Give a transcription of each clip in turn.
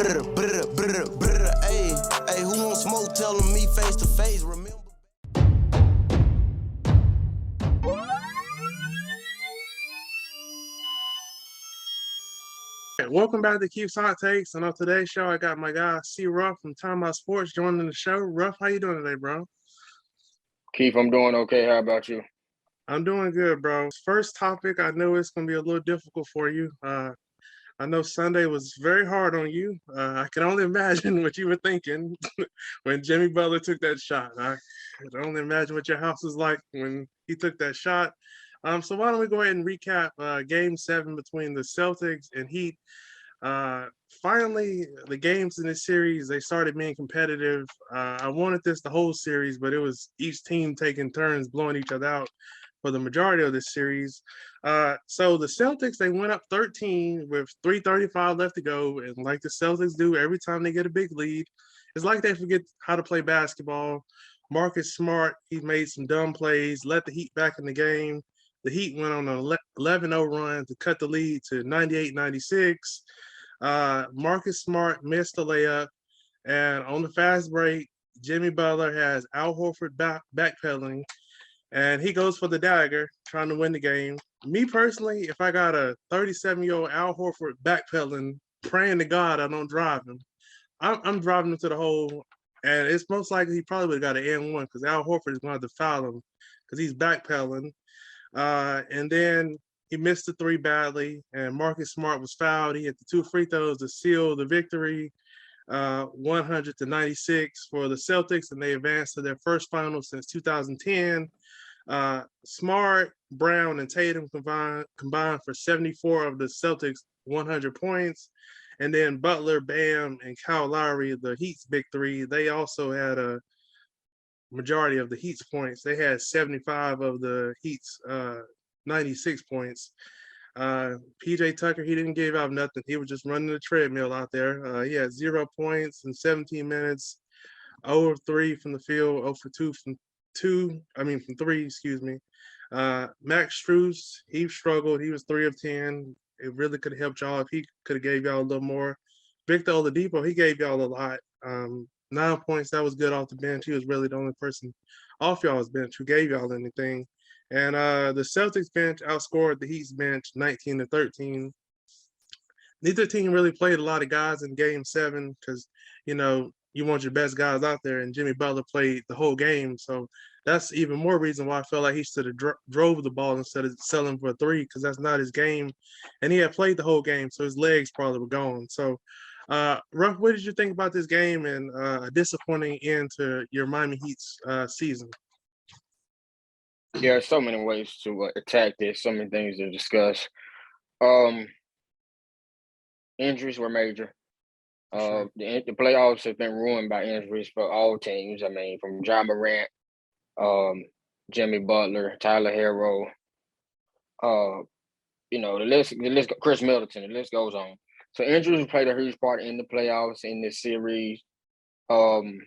Hey, hey, who wants smoke? Telling me face to face. Remember. Welcome back to Keith's Hot Takes, and on today's show, I got my guy C. Ruff from Time Out Sports joining the show. Ruff, how you doing today, bro? Keith, I'm doing okay. How about you? I'm doing good, bro. First topic, I know it's going to be a little difficult for you. I know Sunday was very hard on you. I can only imagine what you were thinking when Jimmy Butler took that shot. I can only imagine what your house was like when he took that shot. So why don't we go ahead and recap Game 7 between the Celtics and Heat. Finally, the games in this series, they started being competitive. I wanted this the whole series, but it was each team taking turns blowing each other out for the majority of this series. So the Celtics, they went up 13 with 3:35 left to go. And like the Celtics do every time they get a big lead, it's like they forget how to play basketball. Marcus Smart, he made some dumb plays, let the Heat back in the game. The Heat went on an 11-0 run to cut the lead to 98-96. Marcus Smart missed the layup. And on the fast break, Jimmy Butler has Al Horford backpedaling. And he goes for the dagger, trying to win the game. Me personally, if I got a 37-year-old Al Horford backpedaling, praying to God I don't drive him, I'm driving him to the hole. And it's most likely he probably would have got an N1 because Al Horford is going to have to foul him because he's backpedaling. And then he missed the three badly, and Marcus Smart was fouled. He hit the two free throws to seal the victory, 100-96 for the Celtics, and they advanced to their first final since 2010. Smart, Brown, and Tatum combined for 74 of the Celtics' 100 points. And then Butler, Bam, and Kyle Lowry, the Heat's big three, they also had a majority of the Heat's points. They had 75 of the Heat's 96 points. PJ Tucker, he didn't give out nothing. He was just running the treadmill out there. He had 0 points in 17 minutes, 0 of 3 from the field, 0 for 2 from 3, excuse me. Max Strus, he struggled. He was 3 of 10. It really could have helped y'all if he could have gave y'all a little more. Victor Oladipo, he gave y'all a lot. 9 points, that was good off the bench. He was really the only person off y'all's bench who gave y'all anything. And the Celtics bench outscored the Heat's bench 19-13. Neither team really played a lot of guys in Game 7 because, you know, you want your best guys out there, and Jimmy Butler played the whole game. So that's even more reason why I felt like he should have drove the ball instead of selling for a three, because that's not his game. And he had played the whole game, so his legs probably were gone. So, Ruff, what did you think about this game and a disappointing end to your Miami Heat's season? Yeah, there's so many ways to attack this, so many things to discuss. Injuries were major. Sure. The playoffs have been ruined by injuries for all teams. I mean, from Ja Morant, Jimmy Butler, Tyler Hero, the list, Chris Middleton, the list goes on. So injuries played a huge part in the playoffs in this series. When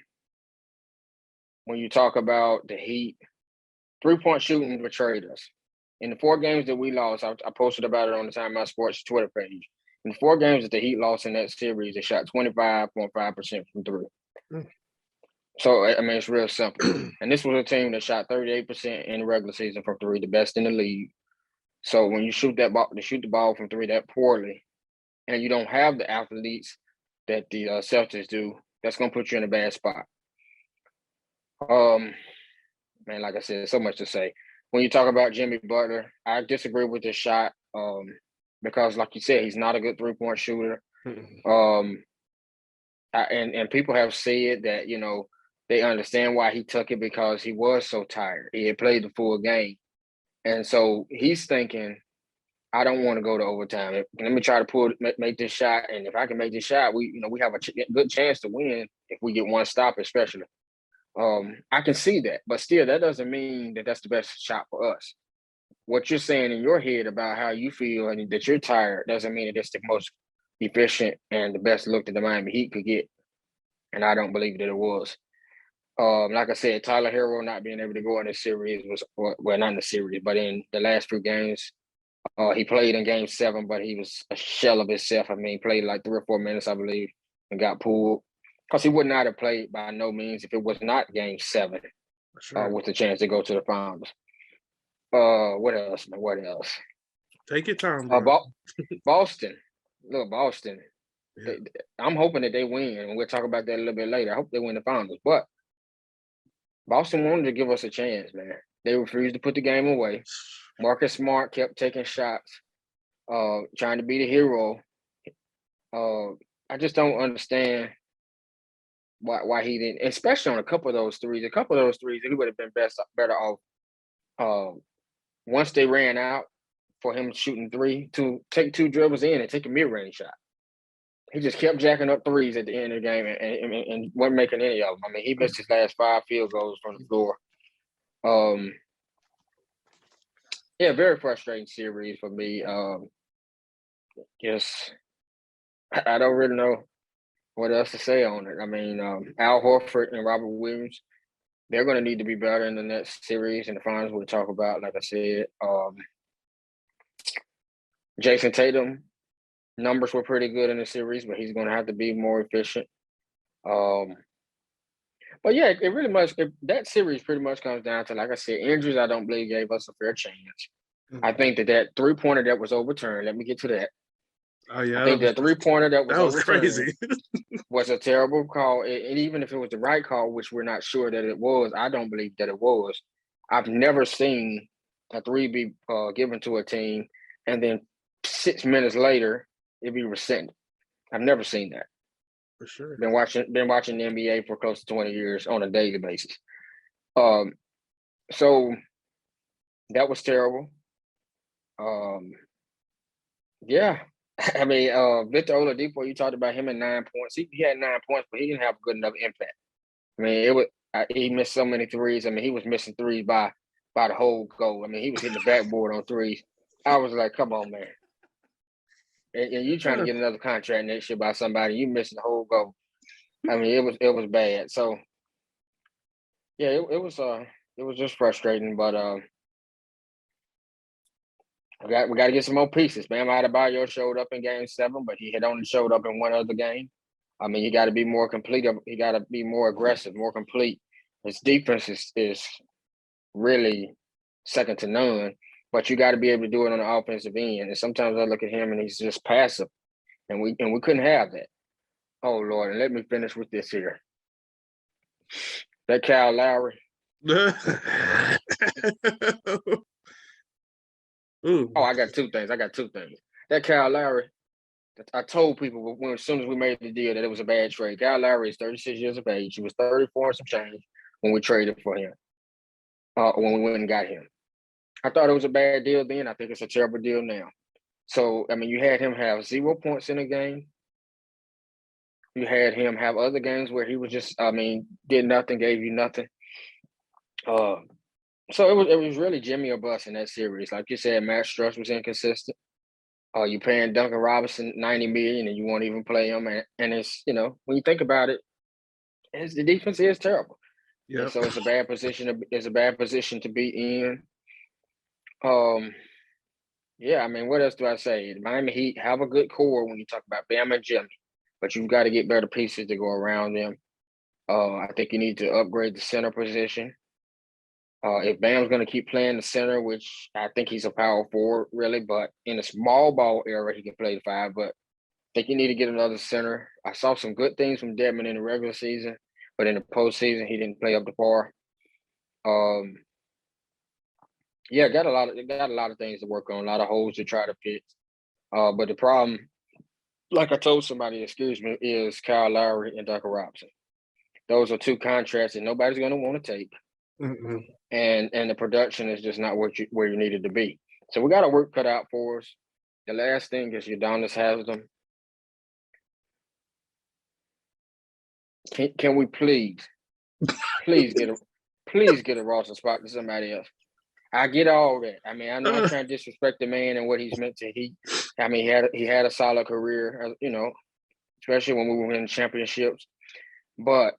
you talk about the Heat, 3-point shooting betrayed us. In the 4 games that we lost, I posted about it on the Time Out Sports Twitter page. In the 4 games that the Heat lost in that series, they shot 25.5% from 3. So, I mean, it's real simple. And this was a team that shot 38% in the regular season from 3, the best in the league. So when you shoot the ball from 3 that poorly, and you don't have the athletes that the Celtics do, that's going to put you in a bad spot. Man, like I said, so much to say. When you talk about Jimmy Butler, I disagree with this shot because, like you said, he's not a good 3-point shooter. And people have said that, you know, they understand why he took it because he was so tired. He had played the full game. And so he's thinking, I don't want to go to overtime. Let me try to make this shot. And if I can make this shot, we have a good chance to win if we get one stop, especially. I can see that, but still, that doesn't mean that that's the best shot for us. What you're saying in your head about how you feel and that you're tired doesn't mean that it's the most efficient and the best look that the Miami Heat could get. And I don't believe that it was. Like I said, Tyler Hero not being able to go in the series well, not in the series, but in the last few games, he played in Game 7, but he was a shell of himself. I mean, he played like 3 or 4 minutes, I believe. and got pulled because he would not have played by no means if it was not Game 7 Sure. with a chance to go to the finals. What else, man? What else? Take your time, bro. Boston. Look, Boston. Yeah. I'm hoping that they win, and we'll talk about that a little bit later. I hope they win the finals. But Boston wanted to give us a chance, man. They refused to put the game away. Marcus Smart kept taking shots, trying to be the hero. I just don't understand why he didn't, especially on a couple of those threes. A couple of those threes, he would have been better off once they ran out for him shooting three to take 2 dribbles in and take a mid-range shot. He just kept jacking up threes at the end of the game and wasn't making any of them. I mean, he missed his last 5 field goals from the floor. Yeah, very frustrating series for me. Just I don't really know what else to say on it. I mean, Al Horford and Robert Williams, they're going to need to be better in the next series and the finals we'll talk about, like I said. Jason Tatum, numbers were pretty good in the series, but he's going to have to be more efficient. But yeah, that series pretty much comes down to, like I said, injuries I don't believe gave us a fair chance. Mm-hmm. I think that 3-pointer that was overturned, let me get to that. Oh, yeah. I think that 3-pointer that was crazy. was a terrible call. And even if it was the right call, which we're not sure that it was, I don't believe that it was. I've never seen a 3 be given to a team and then 6 minutes later it be rescinded. I've never seen that. For sure. Been watching the NBA for close to 20 years on a daily basis. So that was terrible. Yeah. I mean, Victor Oladipo, you talked about him at 9 points. He had 9 points, but he didn't have good enough impact. I mean, he missed so many threes. I mean, he was missing threes by the whole goal. I mean, he was hitting the backboard on threes. I was like, come on, man. And you trying to get another contract next year by somebody, you missing the whole goal. I mean, it was bad. So yeah, it was just frustrating, but we got to get some more pieces. Bam Adebayo showed up in Game 7, but he had only showed up in one other game. I mean, he got to be more complete. He got to be more aggressive, more complete. His defense is really second to none, but you got to be able to do it on the offensive end. And sometimes I look at him and he's just passive, and we couldn't have that. Oh Lord, and let me finish with this here. That Kyle Lowry. Oh, I got two things. That Kyle Lowry. I told people as soon as we made the deal that it was a bad trade. Kyle Lowry is 36 years of age. He was 34 and some change when we traded for him. When we went and got him. I thought it was a bad deal then. I think it's a terrible deal now. So, I mean, you had him have 0 points in a game. You had him have other games where he was just, did nothing, gave you nothing. So it was really Jimmy or bust in that series. Like you said, Matt Struss was inconsistent. You paying Duncan Robinson $90 million and you won't even play him. And it's, when you think about it, the defense is terrible. Yeah. So it's a bad position to be in. Yeah, I mean, what else do I say? Miami Heat have a good core when you talk about Bam and Jimmy, but you've got to get better pieces to go around them. I think you need to upgrade the center position. If Bam's going to keep playing the center, which I think he's a power forward, really, but in a small ball era, he can play the 5. But I think you need to get another center. I saw some good things from Dedmon in the regular season, but in the postseason, he didn't play up to par. Yeah, got a lot of things to work on, a lot of holes to try to fix. But the problem, like I told somebody, is Kyle Lowry and Duncan Robinson. Those are 2 contracts that nobody's going to want to take. Mm-hmm. And the production is just not where you needed to be. So we got a work cut out for us. The last thing is Udonis Haslem. Can we please get a roster spot to somebody else? I get all that. I mean, I'm not trying to disrespect the man and what he's meant to Heat. I mean, he had a solid career, especially when we were winning championships. But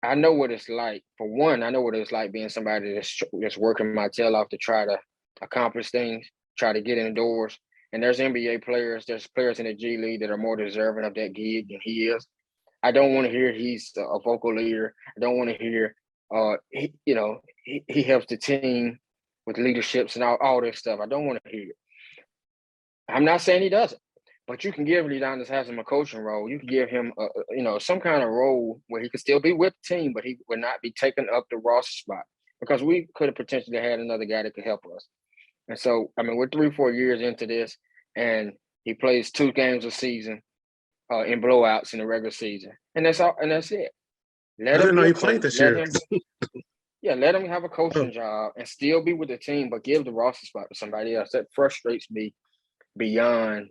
I know what it's like. For one, I know what it's like being somebody that's working my tail off to try to accomplish things, try to get indoors. and there's NBA players, there's players in the G League that are more deserving of that gig than he is. I don't want to hear he's a vocal leader. I don't want to hear, he helps the team with leaderships and all this stuff. I don't want to hear it. I'm not saying he doesn't, but you can give Leonidas Haslam a coaching role. You can give him, some kind of role where he could still be with the team, but he would not be taking up the roster spot, because we could have potentially had another guy that could help us. And so, I mean, we're 3-4 years into this, and he plays 2 games a season in blowouts in the regular season, and that's all. And that's it. I didn't know he played this year. Let him have a coaching Oh. job and still be with the team, but give the roster spot to somebody else. That frustrates me beyond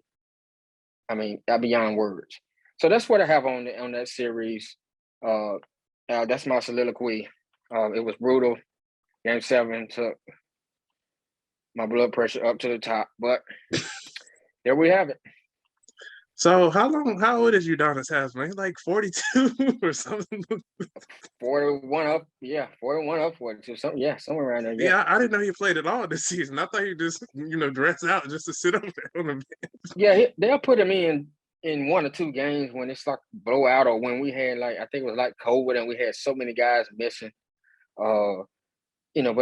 words. So that's what I have on that series. That's my soliloquy. It was brutal. Game 7 took my blood pressure up to the top, but there we have it. So how old is Udonis Haslam? He's like 42 or something. 41 up, 42, something, somewhere around there. Yeah, I didn't know he played at all this season. I thought he just, dressed out just to sit up there on the bench. Yeah, they'll put him in 1 or 2 games when it's like blowout, or when we had I think it was like COVID and we had so many guys missing. But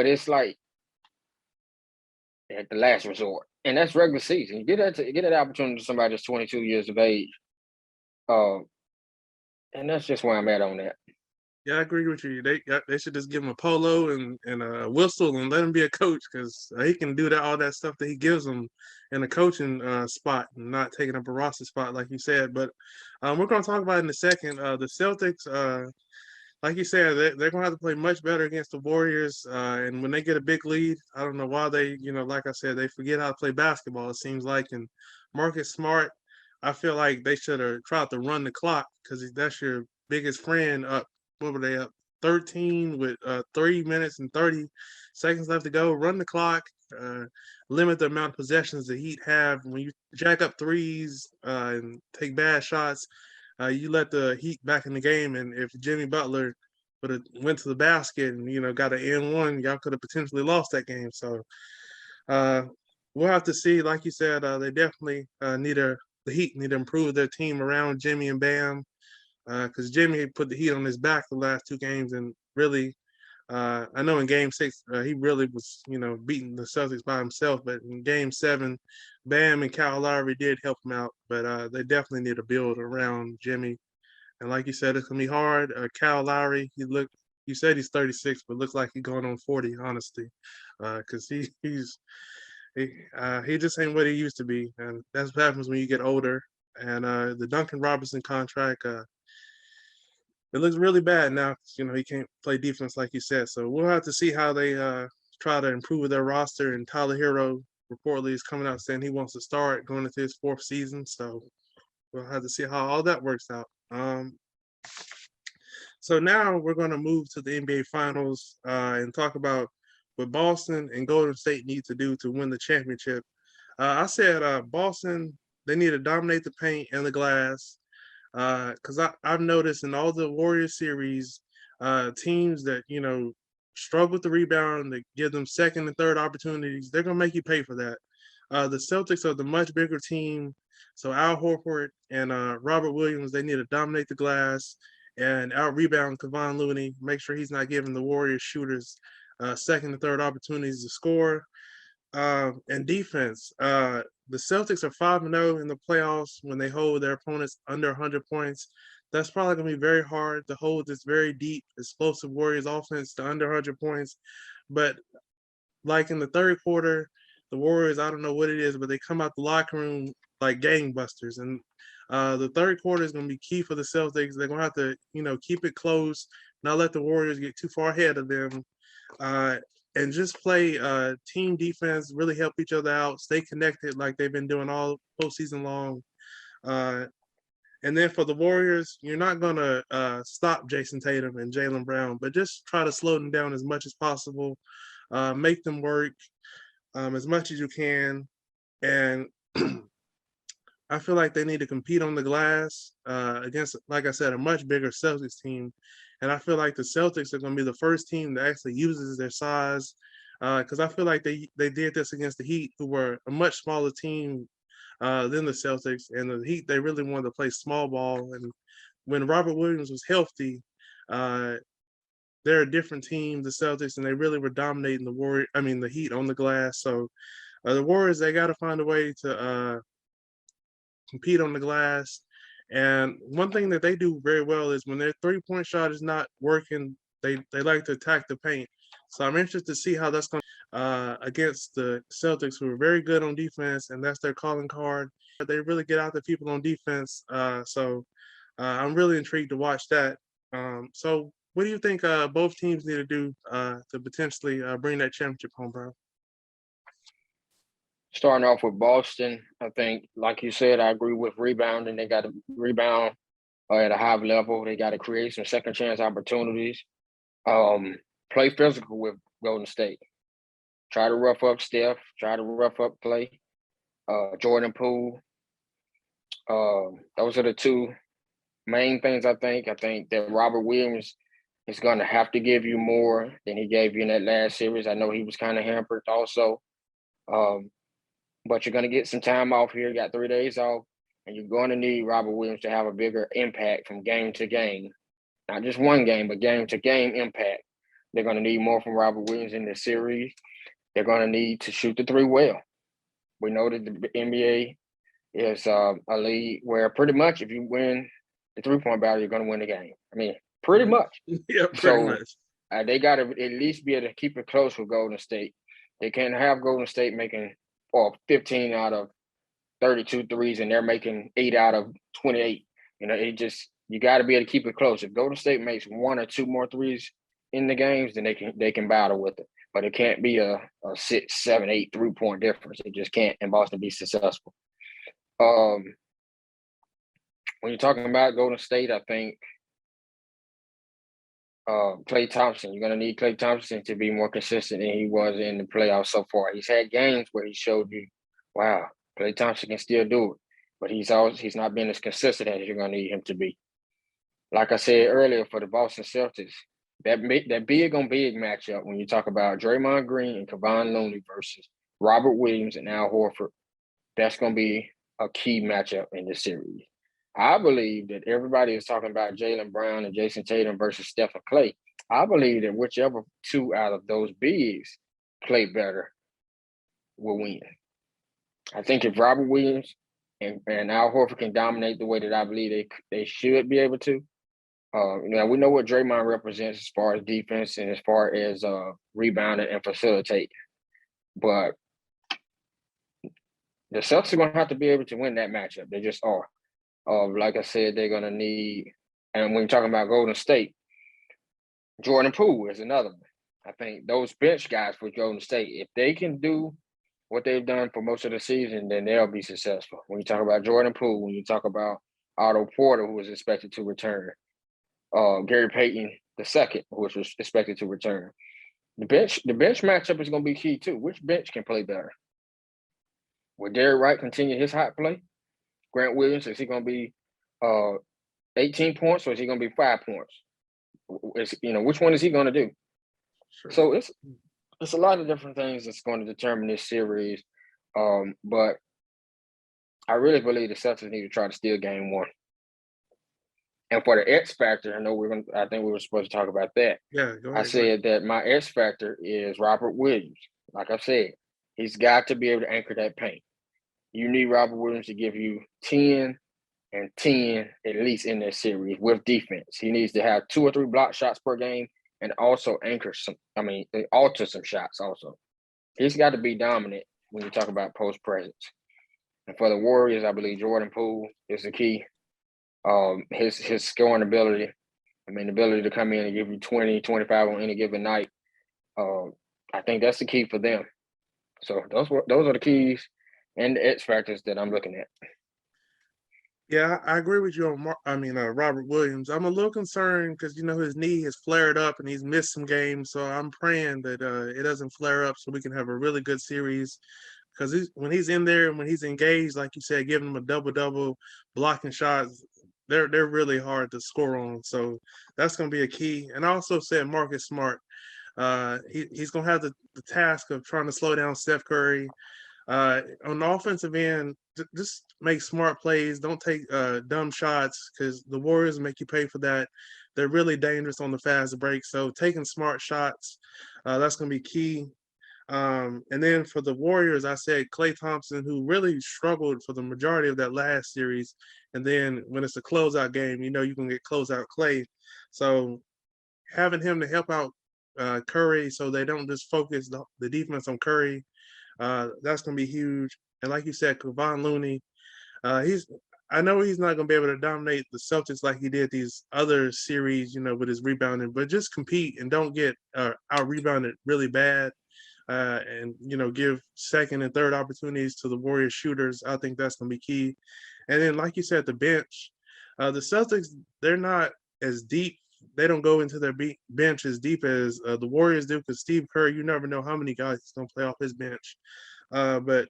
it's like at the last resort, and that's regular season. You get that opportunity to somebody that's 22 years of age, and that's just where I'm at on that. Yeah, I agree with you. They should just give him a polo and a whistle and let him be a coach, because he can do all that stuff that he gives them in a coaching spot and not taking up a roster spot like you said. But we're going to talk about it in a second. The Celtics, like you said, they're going to have to play much better against the Warriors. And when they get a big lead, I don't know why they, like I said, they forget how to play basketball, it seems like. And Marcus Smart, I feel like they should have tried to run the clock, because that's your biggest friend up. What were they up? 13 with 3 minutes and 30 seconds left to go. Run the clock, limit the amount of possessions the Heat have. When you jack up threes and take bad shots, you let the Heat back in the game. And if Jimmy Butler would have went to the basket and got an N1, y'all could have potentially lost that game. So we'll have to see. Like you said, they definitely the Heat need to improve their team around Jimmy and Bam, because Jimmy put the Heat on his back the last 2 games, and really, I know in Game 6 he really was beating the Celtics by himself, but in Game 7, Bam and Kyle Lowry did help him out. But they definitely need to build around Jimmy, and like you said, it's gonna be hard. Kyle Lowry, you said he's 36, but looks like he's going on 40, honestly, because he just ain't what he used to be, and that's what happens when you get older. And the Duncan Robinson contract, it looks really bad now. He can't play defense like you said. So we'll have to see how they try to improve their roster. And Tyler Hero reportedly is coming out saying he wants to start going into his 4th season. So we'll have to see how all that works out. So now we're going to move to the NBA Finals and talk about what Boston and Golden State need to do to win the championship. I said Boston, they need to dominate the paint and the glass. Because I've noticed in all the Warriors series, teams that struggle with the rebound, that give them second and third opportunities, they're gonna make you pay for that. The Celtics are the much bigger team, so Al Horford and Robert Williams, they need to dominate the glass and out rebound Kevon Looney. Make sure he's not giving the Warriors shooters second and third opportunities to score. And defense, the Celtics are 5-0 in the playoffs when they hold their opponents under 100 points. That's probably going to be very hard to hold this very deep, explosive Warriors offense to under 100 points. But like in the third quarter, the Warriors, I don't know what it is, but they come out the locker room like gangbusters. And the third quarter is going to be key for the Celtics. They're going to have to, keep it close, not let the Warriors get too far ahead of them. And just play team defense, really help each other out, stay connected like they've been doing all postseason long. And then for the Warriors, you're not going to stop Jason Tatum and Jaylen Brown, but just try to slow them down as much as possible, make them work as much as you can. And I feel like they need to compete on the glass against, like I said, a much bigger Celtics team. And I feel like the Celtics are going to be the first team that actually uses their size, because I feel like they did this against the Heat, who were a much smaller team than the Celtics. And the Heat, they really wanted to play small ball. And when Robert Williams was healthy, they're a different team, the Celtics, and they really were dominating the Heat on the glass. So the Warriors, they got to find a way to compete on the glass. And one thing that they do very well is when their 3-point shot is not working, they like to attack the paint. So I'm interested to see how that's going against the Celtics, who are very good on defense, and that's their calling card. They really get out the people on defense. So I'm really intrigued to watch that. So what do you think both teams need to do to potentially bring that championship home, bro? Starting off with Boston, I think, like you said, I agree with rebounding. They got to rebound at a high level. They got to create some second chance opportunities. Play physical with Golden State. Try to rough up Steph. Try to rough up Clay. Jordan Poole. Those are the two main things I think. I think that Robert Williams is going to have to give you more than he gave you in that last series. I know he was kind of hampered also. But you're going to get some time off here. You got 3 days off, and you're going to need Robert Williams to have a bigger impact from game to game. Not just one game, but game to game impact. They're going to need more from Robert Williams in this series. They're going to need to shoot the three well. We know that the NBA is a league where pretty much if you win the 3-point battle, you're going to win the game. I mean, pretty much. Yeah, pretty much. They got to at least be able to keep it close with Golden State. They can't have Golden State making 15 out of 32 threes, and they're making 8 out of 28. You got to be able to keep it close. If Golden State makes 1 or 2 more threes in the games, then they can battle with it. But it can't be a 6, 7, 8 3-point difference. It just can't in Boston be successful. When you're talking about Golden State, I think Klay Thompson, you're going to need Klay Thompson to be more consistent than he was in the playoffs so far. He's had games where he showed you, wow, Klay Thompson can still do it, but he's not been as consistent as you're going to need him to be. Like I said earlier, for the Boston Celtics, that big on big matchup when you talk about Draymond Green and Kevon Looney versus Robert Williams and Al Horford, that's going to be a key matchup in this series. I believe that everybody is talking about Jaylen Brown and Jason Tatum versus Stephen Clay. I believe that whichever two out of those bigs play better will win. I think if Robert Williams and Al Horford can dominate the way that I believe they should be able to, we know what Draymond represents as far as defense and as far as rebounding and facilitating. But the Celtics are going to have to be able to win that matchup. They just are. Like I said, they're going to need, and when you're talking about Golden State, Jordan Poole is another one. I think those bench guys for Golden State, if they can do what they've done for most of the season, then they'll be successful. When you talk about Jordan Poole, when you talk about Otto Porter, who is expected to return, Gary Payton II, who is expected to return. The bench matchup is going to be key too. Which bench can play better? Will Derrick Wright continue his hot play? Grant Williams, is he going to be 18 points or is he going to be 5 points? Which one is he going to do? Sure. So it's a lot of different things that's going to determine this series. But I really believe the Celtics need to try to steal game one. And for the X factor, I think we were supposed to talk about that. Yeah, go ahead. I said that my X factor is Robert Williams. Like I said, he's got to be able to anchor that paint. You need Robert Williams to give you 10 and 10 at least in this series with defense. He needs to have 2 or 3 block shots per game and also alter some shots also. He's got to be dominant when you talk about post presence. And for the Warriors, I believe Jordan Poole is the key. His scoring ability, the ability to come in and give you 20, 25 on any given night. I think that's the key for them. So those are the keys and the X factors that I'm looking at. Yeah, I agree with you on Robert Williams. I'm a little concerned because his knee has flared up and he's missed some games. So I'm praying that it doesn't flare up so we can have a really good series. Because when he's in there and when he's engaged, like you said, giving him a double-double, blocking shots, they're really hard to score on. So that's going to be a key. And I also said Marcus Smart. He's going to have the task of trying to slow down Steph Curry. On the offensive end, just make smart plays. Don't take dumb shots because the Warriors make you pay for that. They're really dangerous on the fast break. So taking smart shots, that's going to be key. And then for the Warriors, I said Klay Thompson, who really struggled for the majority of that last series. And then when it's a closeout game, you know you can get closeout Klay. So having him to help out Curry so they don't just focus the defense on Curry, that's going to be huge. And like you said, Kevon Looney, I know he's not going to be able to dominate the Celtics like he did these other series, you know, with his rebounding, but just compete and don't get out rebounded really bad. And you know, give second and third opportunities to the Warriors shooters. I think that's going to be key. And then, like you said, the bench, the Celtics, they're not as deep. They don't go into their bench as deep as the Warriors do, because Steve Kerr, you never know how many guys he's going to play off his bench. But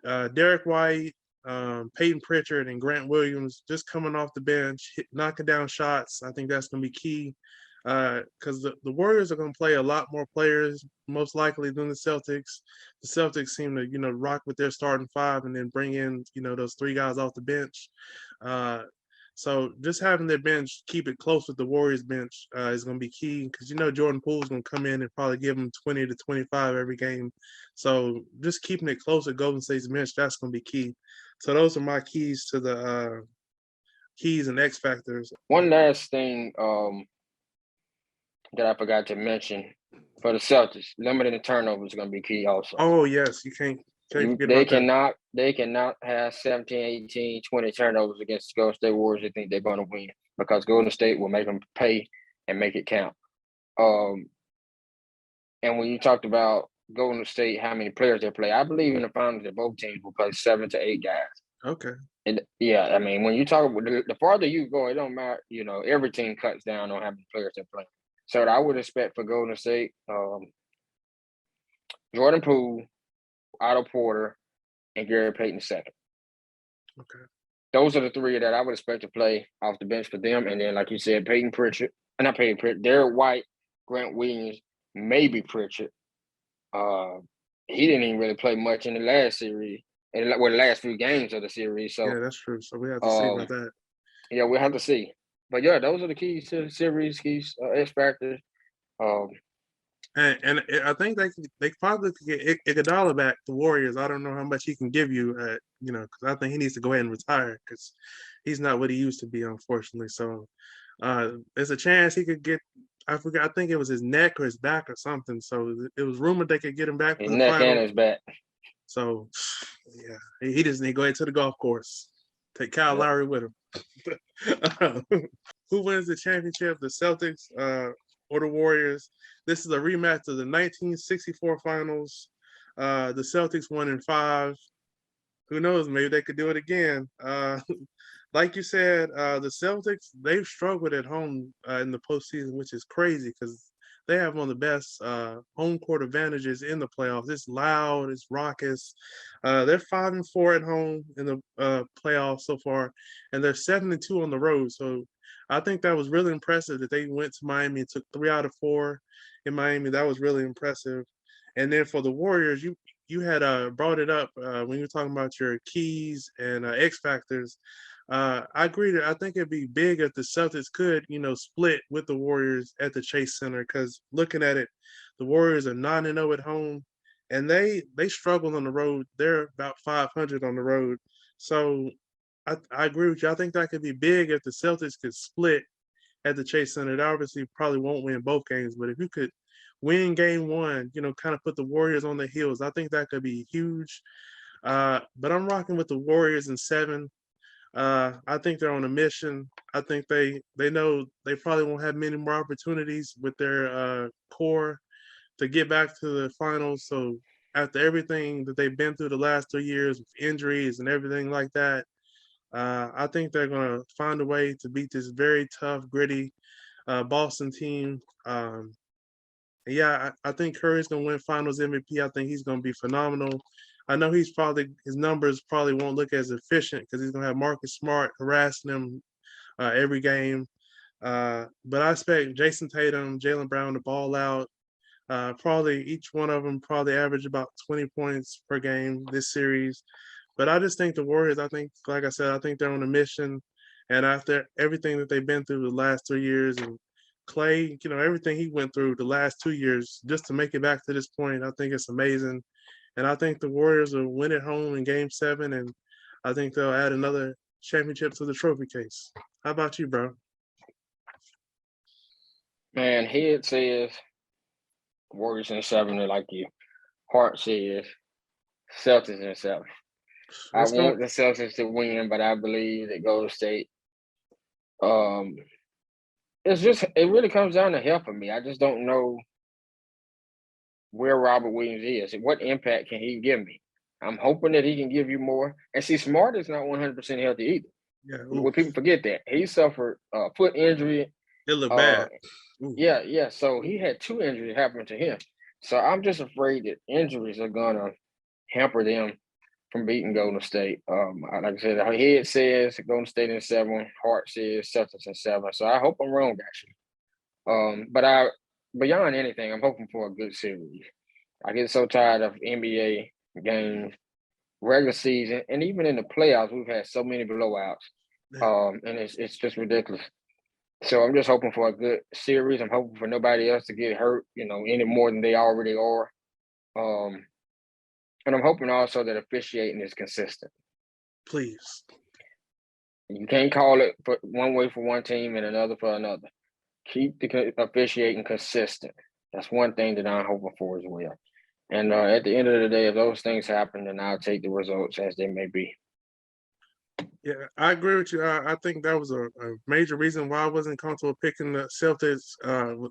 Derek White, Peyton Pritchard, and Grant Williams just coming off the bench, knocking down shots. I think that's going to be key because the Warriors are going to play a lot more players, most likely, than the Celtics. The Celtics seem to, you know, rock with their starting five and then bring in, you know, those three guys off the bench. So just having their bench, keep it close with the Warriors bench is going to be key because, you know, Jordan Poole's going to come in and probably give them 20 to 25 every game. So just keeping it close with Golden State's bench, that's going to be key. So those are my keys to the keys and X factors. One last thing that I forgot to mention for the Celtics, limiting the turnovers is going to be key also. Oh, yes, you can't forget They about cannot have 17, 18, 20 turnovers against the Golden State Warriors. They think they're going to win because Golden State will make them pay and make it count. And when you talked about Golden State, how many players they play, I believe in the finals that both teams will play 7 to 8 guys. Okay. And yeah, I mean, when you talk about the farther you go, it don't matter. You know, every team cuts down on how many players they're playing. So what I would expect for Golden State, Jordan Poole, Otto Porter, and Gary Payton second. Okay. Those are the three that I would expect to play off the bench for them. And then, like you said, Peyton Pritchard, not Peyton Pritchard, Derek White, Grant Williams, maybe Pritchard. He didn't even really play much in the last series, the last few games of the series. So yeah, that's true. So we have to see about that. Yeah, we'll have to see. But yeah, those are the keys to the series, keys, X factors. And I think they probably could get Iguodala back, the Warriors. I don't know how much he can give you, you know, because I think he needs to go ahead and retire because he's not what he used to be, unfortunately. So there's a chance he could get. I forgot. I think it was his neck or his back or something. So it was rumored they could get him back. His neck and his back. So yeah, he just need to go ahead to the golf course. Take Kyle Lowry with him. Who wins the championship? The Celtics or the Warriors? This is a rematch of the 1964 finals. The Celtics won in 5. Who knows? Maybe they could do it again. Like you said, the Celtics, they've struggled at home in the postseason, which is crazy because they have one of the best home court advantages in the playoffs. It's loud, it's raucous. They're 5-4 at home in the playoffs so far, and they're 7-2 on the road. So I think that was really impressive that they went to Miami and took 3 out of 4 in Miami. That was really impressive. And then for the Warriors, you had brought it up when you were talking about your keys and X factors. I agree that I think it'd be big if the Celtics could, you know, split with the Warriors at the Chase Center because looking at it, the Warriors are 9-0 at home, and they struggle on the road. They're about 500 on the road. So I agree with you. I think that could be big if the Celtics could split at the Chase Center. They obviously probably won't win both games, but if you could win game 1, you know, kind of put the Warriors on the heels, I think that could be huge. But I'm rocking with the Warriors in 7. I think they're on a mission. I think they know they probably won't have many more opportunities with their core to get back to the finals. So after everything that they've been through the last 3 years with injuries and everything like that, I think they're going to find a way to beat this very tough, gritty Boston team. Yeah, I think Curry's going to win Finals MVP. I think he's going to be phenomenal. I know his numbers probably won't look as efficient because he's going to have Marcus Smart harassing him every game. But I expect Jason Tatum, Jaylen Brown to ball out. Probably each one of them probably average about 20 points per game this series. But I just think the Warriors, I think, like I said, I think they're on a mission. And after everything that they've been through the last 3 years, and Clay, everything he went through the last 2 years just to make it back to this point, I think it's amazing. And I think the Warriors will win at home in Game 7, and I think they'll add another championship to the trophy case. How about you, bro? Man, head says Warriors in 7, and like you. Heart says Celtics in 7. I It's going. want the Celtics to win, but I believe that Golden State. Um, it really comes down to helping me. I just don't know where Robert Williams is. What impact can he give me? I'm hoping that he can give you more. And see, Smart is not 100% healthy either. Yeah, When people forget that he suffered a foot injury. it looked bad. Yeah. So he had 2 injuries happen to him. So I'm just afraid that injuries are gonna hamper them from beating Golden State. Like I said, her head says Golden State in 7, heart says Celtics in 7. So I hope I'm wrong, actually. But beyond anything, I'm hoping for a good series. I get so tired of NBA games, regular season, and even in the playoffs, we've had so many blowouts. And it's just ridiculous. So I'm just hoping for a good series. I'm hoping for nobody else to get hurt, any more than they already are. And I'm hoping also that officiating is consistent. Please. You can't call it for one way for one team and another for another. Keep the officiating consistent. That's one thing that I'm hoping for as well. And at the end of the day, if those things happen, then I'll take the results as they may be. Yeah, I agree with you. I think that was a major reason why I wasn't comfortable picking the Celtics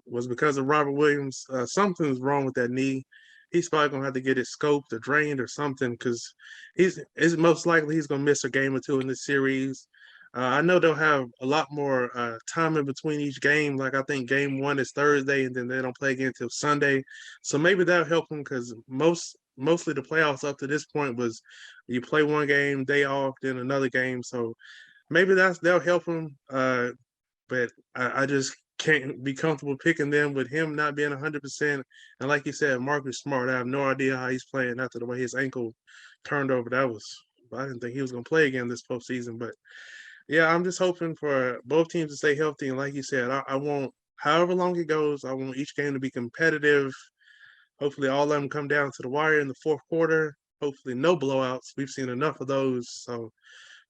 was because of Robert Williams. Something's wrong with that knee. He's probably gonna have to get it scoped or drained or something because it's most likely he's gonna miss a game or two in this series. I know they'll have a lot more time in between each game. Like I think Game 1 is Thursday, and then they don't play again until Sunday. So maybe that'll help him because mostly the playoffs up to this point was you play one game, day off, then another game. So maybe that'll help him. But I just can't be comfortable picking them with him not being 100%. And like you said, Marcus Smart, I have no idea how he's playing after the way his ankle turned over. I didn't think he was going to play again this postseason. But yeah, I'm just hoping for both teams to stay healthy. And like you said, I want, however long it goes, I want each game to be competitive. Hopefully all of them come down to the wire in the fourth quarter. Hopefully no blowouts. We've seen enough of those. So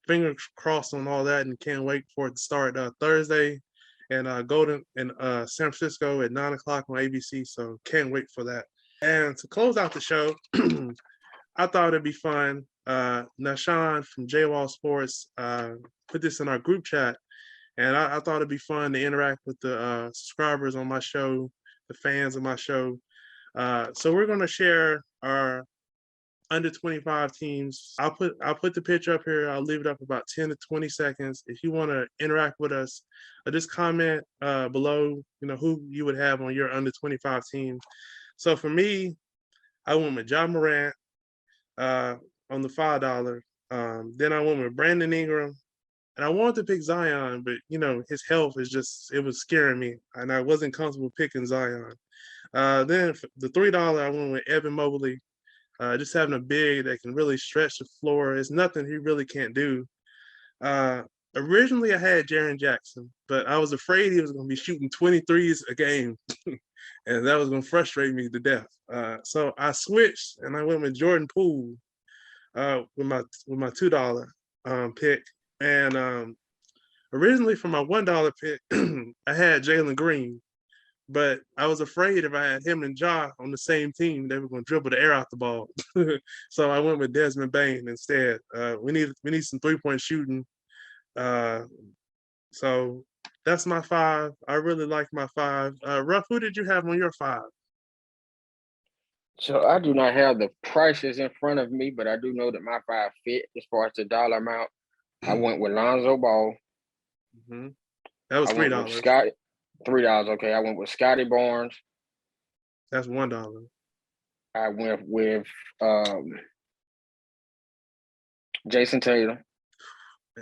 fingers crossed on all that, and can't wait for it to start Thursday and Golden in San Francisco at 9 o'clock on ABC. So can't wait for that. And to close out the show, I thought it'd be fun. Nashawn from JWall Sports put this in our group chat, and I thought it'd be fun to interact with the subscribers on my show, the fans of my show. So we're gonna share our under 25 teams. I'll put the picture up here. I'll leave it up about 10 to 20 seconds. If you want to interact with us, just comment below, who you would have on your under 25 team. So for me, I went with John Morant on the $5. Then I went with Brandon Ingram. And I wanted to pick Zion, but his health it was scaring me, and I wasn't comfortable picking Zion. Then the $3, I went with Evan Mobley. Just having a big that can really stretch the floor. It's nothing he really can't do. Originally, I had Jaren Jackson, but I was afraid he was going to be shooting 23s a game, and that was going to frustrate me to death. So I switched, and I went with Jordan Poole with my $2 pick. And originally for my $1 pick, I had Jalen Green. But I was afraid if I had him and Ja on the same team, they were going to dribble the air out the ball. So I went with Desmond Bane instead. We need some 3-point shooting. So that's my 5. I really like my 5. Ruff, who did you have on your 5? So I do not have the prices in front of me, but I do know that my 5 fit as far as the dollar amount. I went with Lonzo Ball. Mm-hmm. That was $3. Scotty, $3. Okay, I went with Scotty Barnes. That's $1. I went with Jason Tatum.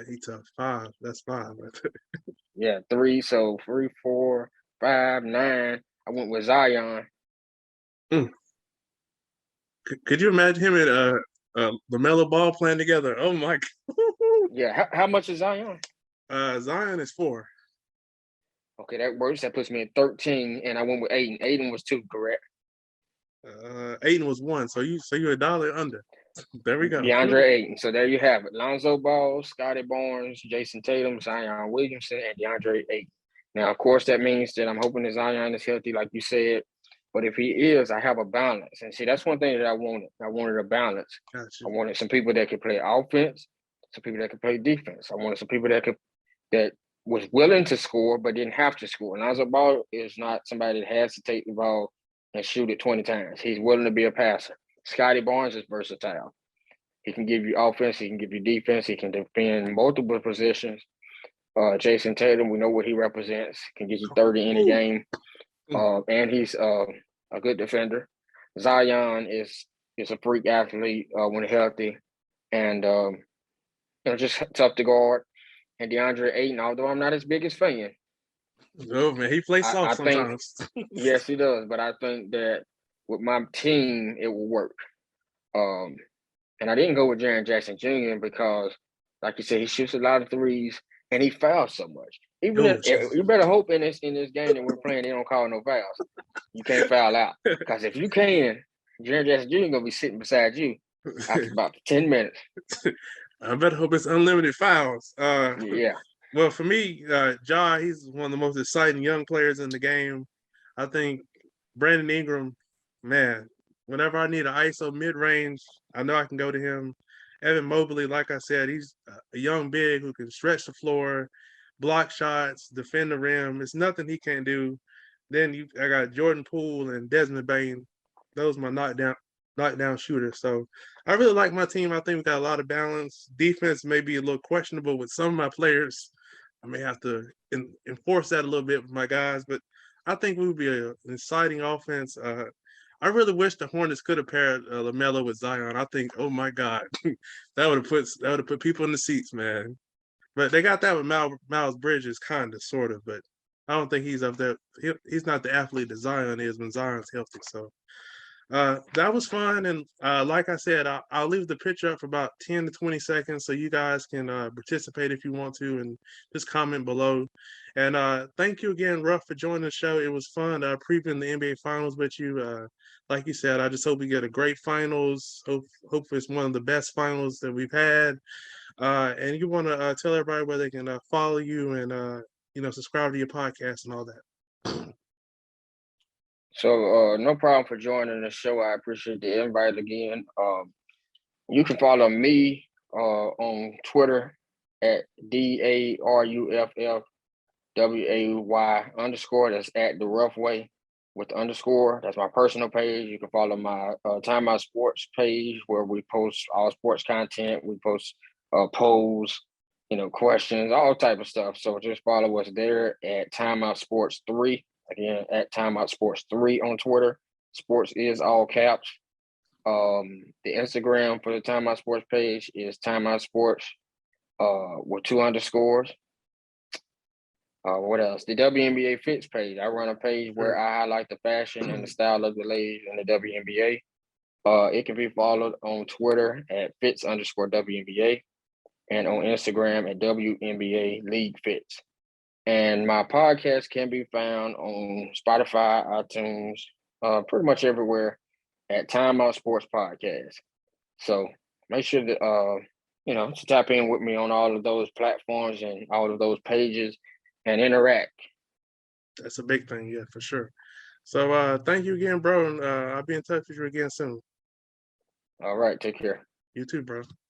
He took 5. That's 5. Yeah, 3. So 3, 4, 5, 9. I went with Zion. Could you imagine him LaMelo Ball playing together. Oh my Yeah. How much is Zion? Zion is 4. Okay, that works. That puts me at 13, and I went with Aiden. Aiden was 2, correct? Aiden was 1. So you're $1 under. There we go. DeAndre Ayton. So there you have it. Lonzo Ball, Scotty Barnes, Jason Tatum, Zion Williamson, and DeAndre Ayton. Now, of course, that means that I'm hoping that Zion is healthy, like you said. But if he is, I have a balance. And see, that's one thing that I wanted. I wanted a balance. Gotcha. I wanted some people that could play offense, some people that could play defense. I wanted some people that was willing to score but didn't have to score. Lonzo Ball is not somebody that has to take the ball and shoot it 20 times. He's willing to be a passer. Scotty Barnes is versatile. He can give you offense. He can give you defense. He can defend multiple positions. Jason Tatum, we know what he represents. Can get you 30 in a game. And he's a good defender. Zion is a freak athlete when healthy, and just tough to guard. And DeAndre Ayton, although I'm not his biggest fan, Oh man, he plays soft I think sometimes. yes, he does. But I think that with my team, it will work. And I didn't go with Jaren Jackson Jr. because, like you said, he shoots a lot of threes and he fouls so much. Even if you better hope in this game that we're playing, they don't call no fouls. You can't foul out, because if you can, Jaren Jackson Jr. gonna be sitting beside you after about 10 minutes. I better hope it's unlimited fouls. Yeah. Well, for me, Ja, he's one of the most exciting young players in the game. I think Brandon Ingram, man, whenever I need an ISO mid-range, I know I can go to him. Evan Mobley, like I said, he's a young big who can stretch the floor, block shots, defend the rim. It's nothing he can't do. Then I got Jordan Poole and Desmond Bain. Those are my knockdown shooters. So I really like my team. I think we got a lot of balance. Defense may be a little questionable with some of my players. I may have to enforce that a little bit with my guys, but I think we would be an exciting offense. I really wish the Hornets could have paired LaMelo with Zion. I think, oh my God, that would have put people in the seats, man. But they got that with Miles Bridges, kind of, sort of. But I don't think he's up there. He's not the athlete that Zion is when Zion's healthy. So that was fun. And like I said, I'll leave the picture up for about 10 to 20 seconds so you guys can participate if you want to, and just comment below. And thank you again, Ruff, for joining the show. It was fun previewing the NBA Finals with you. Like you said, I just hope we get a great finals. Hope it's one of the best finals that we've had. And you want to tell everybody where they can follow you and subscribe to your podcast and all that. So no problem for joining the show. I appreciate the invite again. You can follow me on Twitter at DARUFFWAY_. That's at the Rough Way with the underscore. That's my personal page. You can follow my Timeout Sports page where we post all sports content. We post polls, questions, all type of stuff. So just follow us there at Timeout Sports 3. Again, at Timeout Sports 3 on Twitter. Sports is all caps. The Instagram for the Timeout Sports page is Timeout Sports with 2 underscores. What else? The WNBA Fits page. I run a page where I highlight the fashion and the style of the ladies in the WNBA. It can be followed on Twitter at Fits_WNBA and on Instagram at WNBA League Fits. And my podcast can be found on Spotify, iTunes, pretty much everywhere at Timeout Sports Podcast. So make sure to tap in with me on all of those platforms and all of those pages and interact. That's a big thing, yeah, for sure. So thank you again, bro, and I'll be in touch with you again soon. All right, take care. You too, bro.